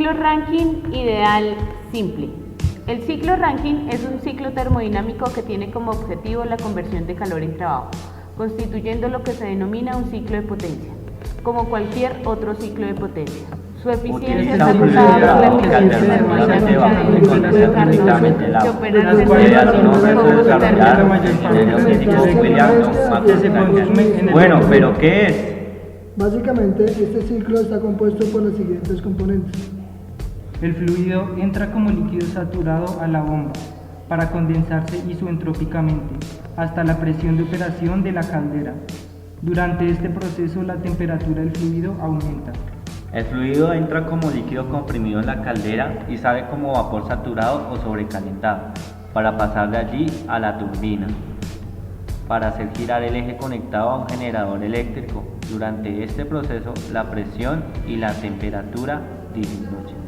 Ciclo Rankine ideal simple. El ciclo Rankine es un ciclo termodinámico que tiene como objetivo la conversión de calor en trabajo, constituyendo lo que se denomina un ciclo de potencia, como cualquier otro ciclo de potencia. Su eficiencia está acotada por la eficiencia termodinámica del ciclo de Carnot, que opera en Bueno, pero ¿qué es? Básicamente, este ciclo está compuesto por los siguientes componentes. El fluido entra como líquido saturado a la bomba para condensarse isoentrópicamente hasta la presión de operación de la caldera. Durante este proceso la temperatura del fluido aumenta. El fluido entra como líquido comprimido en la caldera y sale como vapor saturado o sobrecalentado para pasar de allí a la turbina para hacer girar el eje conectado a un generador eléctrico. Durante este proceso la presión y la temperatura disminuyen.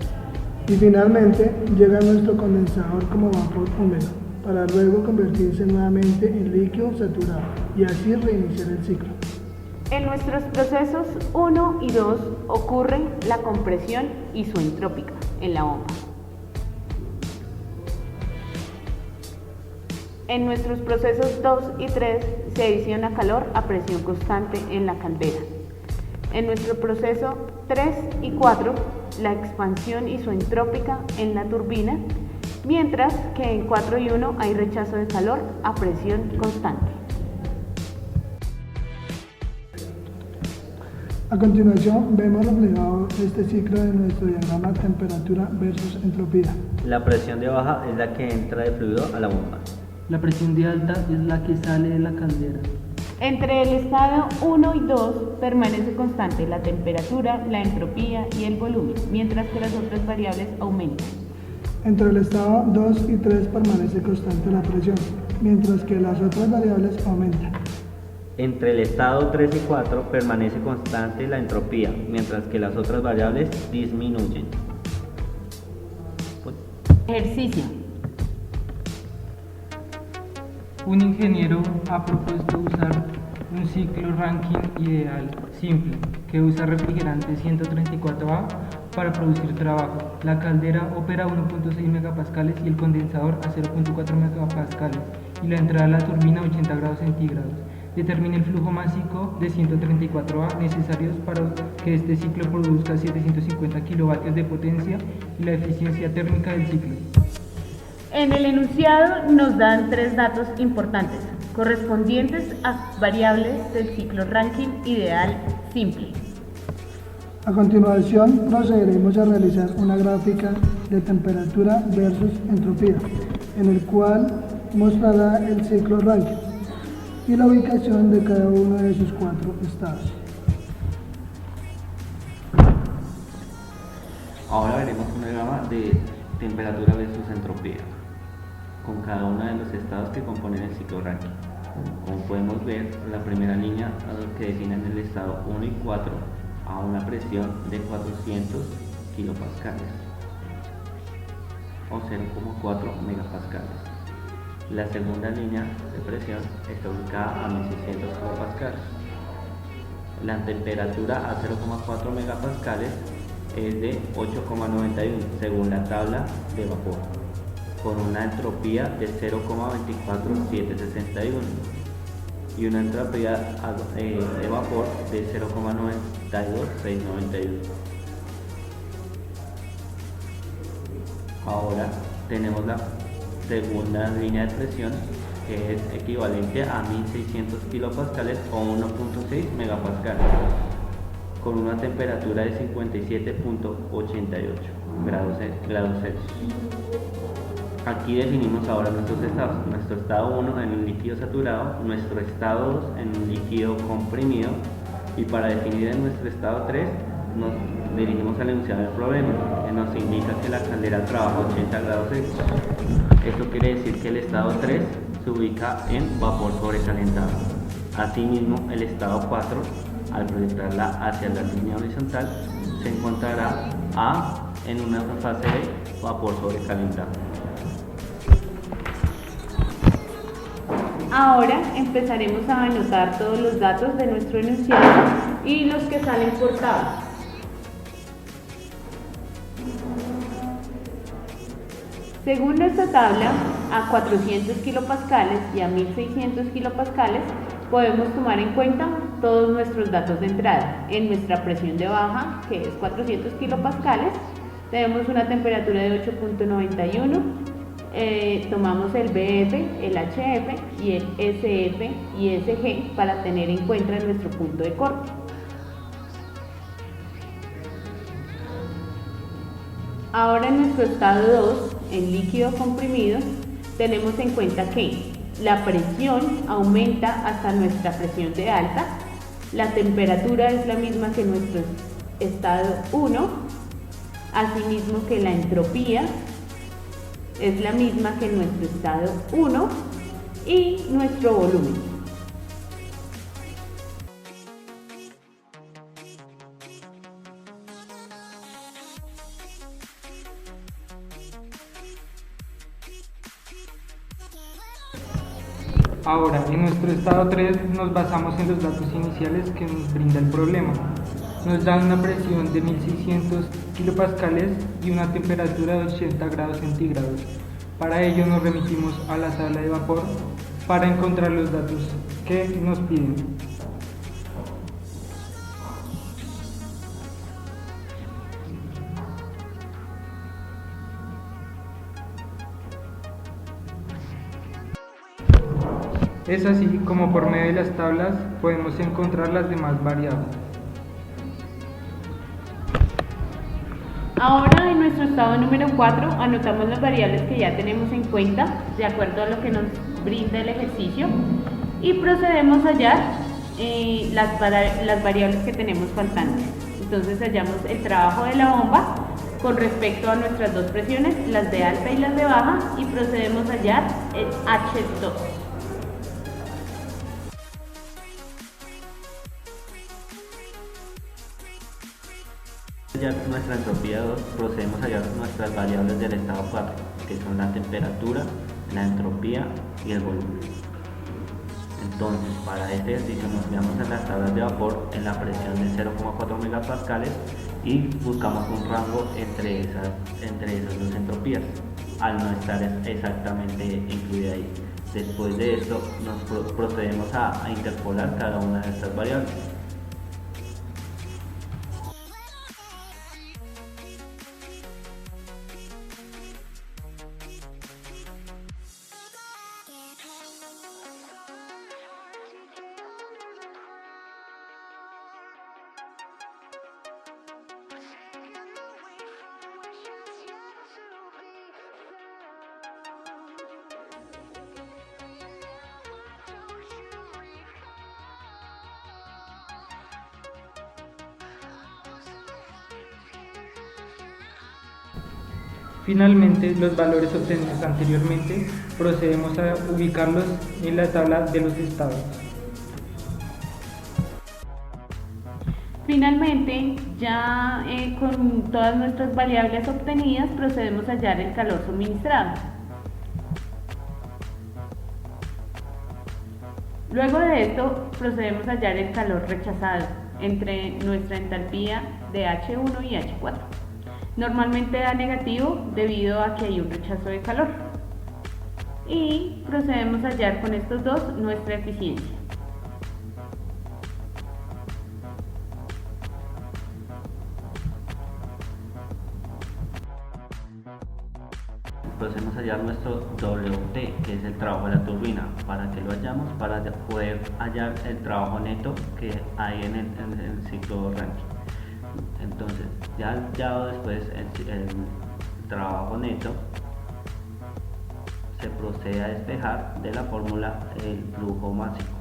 Y finalmente llega nuestro condensador como vapor húmedo, para luego convertirse nuevamente en líquido saturado y así reiniciar el ciclo. En nuestros procesos 1 y 2 ocurre la compresión isoentrópica en la bomba. En nuestros procesos 2 y 3 se adiciona calor a presión constante en la caldera. En nuestro proceso 3 y 4, la expansión isoentrópica en la turbina, mientras que en 4 y 1 hay rechazo de calor a presión constante. A continuación, vemos reflejado este ciclo de nuestro diagrama temperatura versus entropía. La presión de baja es la que entra de fluido a la bomba. La presión de alta es la que sale de la caldera. Entre el estado 1 y 2 permanece constante la temperatura, la entropía y el volumen, mientras que las otras variables aumentan. Entre el estado 2 y 3 permanece constante la presión, mientras que las otras variables aumentan. Entre el estado 3 y 4 permanece constante la entropía, mientras que las otras variables disminuyen. Ejercicio. Un ingeniero ha propuesto usar un ciclo Rankine ideal simple que usa refrigerante 134A para producir trabajo. La caldera opera a 1.6 megapascales y el condensador a 0.4 megapascales y la entrada a la turbina a 80 grados centígrados. Determine el flujo másico de 134A necesarios para que este ciclo produzca 750 kilovatios de potencia y la eficiencia térmica del ciclo. En el enunciado nos dan 3 datos importantes, correspondientes a variables del ciclo Rankine ideal simple. A continuación, procederemos a realizar una gráfica de temperatura versus entropía, en el cual mostrará el ciclo Rankine y la ubicación de cada uno de sus 4 estados. Ahora veremos un diagrama de temperatura versus entropía, con cada uno de los estados que componen el ciclo Rankine. Como podemos ver, la primera línea que define el estado 1 y 4 a una presión de 400 kilopascales o 0,4 megapascales. La segunda línea de presión está ubicada a 1600 kilopascales. La temperatura a 0,4 megapascales es de 8,91 según la tabla de vapor, con una entropía de 0,24761 y una entropía de vapor de 0,92691. Ahora tenemos la segunda línea de presión, que es equivalente a 1600 kilopascales o 1.6 megapascales, con una temperatura de 57.88 grados Celsius. Aquí definimos ahora nuestros estados. Nuestro estado 1 en un líquido saturado, nuestro estado 2 en un líquido comprimido, y para definir en nuestro estado 3 nos dirigimos al enunciado del problema, que nos indica que la caldera trabaja a 80 grados Celsius. Esto quiere decir que el estado 3 se ubica en vapor sobrecalentado. Asimismo, el estado 4, al proyectarla hacia la línea horizontal, se encontrará en una fase de vapor sobrecalentado. Ahora empezaremos a anotar todos los datos de nuestro enunciado y los que salen por tabla. Según nuestra tabla, a 400 kilopascales y a 1600 kilopascales podemos tomar en cuenta todos nuestros datos de entrada. En nuestra presión de baja, que es 400 kilopascales, tenemos una temperatura de 8.91, tomamos el BF, el HF y el SF y SG para tener en cuenta nuestro punto de corte. Ahora en nuestro estado 2, en líquido comprimido, tenemos en cuenta que la presión aumenta hasta nuestra presión de alta, la temperatura es la misma que nuestro estado 1, asimismo que la entropía es la misma que nuestro estado 1 y nuestro volumen. Ahora, en nuestro estado 3 nos basamos en los datos iniciales que nos brinda el problema. Nos da una presión de 1600 kilopascales y una temperatura de 80 grados centígrados. Para ello nos remitimos a la tabla de vapor para encontrar los datos que nos piden. Es así como por medio de las tablas podemos encontrar las demás variables. Ahora en nuestro estado número 4 anotamos las variables que ya tenemos en cuenta de acuerdo a lo que nos brinda el ejercicio y procedemos a hallar las variables que tenemos faltantes. Entonces hallamos el trabajo de la bomba con respecto a nuestras dos presiones, las de alta y las de baja, y procedemos a hallar el H2. Hallar nuestra entropía 2, procedemos a hallar nuestras variables del estado 4, que son la temperatura, la entropía y el volumen. Entonces, para este ejercicio nos guiamos en las tablas de vapor en la presión de 0,4 megapascales y buscamos un rango entre esas dos entropías, al no estar exactamente incluida ahí. Después de esto, nos procedemos a interpolar cada una de estas variables. Finalmente, los valores obtenidos anteriormente procedemos a ubicarlos en la tabla de los estados. Finalmente, ya con todas nuestras variables obtenidas, procedemos a hallar el calor suministrado. Luego de esto, procedemos a hallar el calor rechazado entre nuestra entalpía de H1 y H4. Normalmente da negativo debido a que hay un rechazo de calor. Y procedemos a hallar con estos dos nuestra eficiencia. Procedemos a hallar nuestro WT, que es el trabajo de la turbina. ¿Para que lo hallamos? Para poder hallar el trabajo neto que hay en el ciclo Rankine. Entonces, ya hallado después el trabajo neto, se procede a despejar de la fórmula el flujo máximo,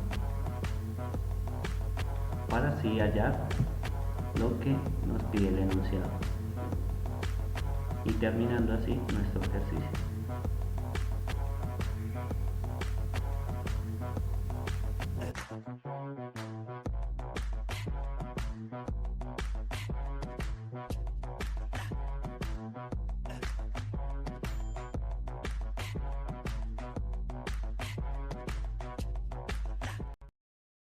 para así hallar lo que nos pide el enunciado, y terminando así nuestro ejercicio.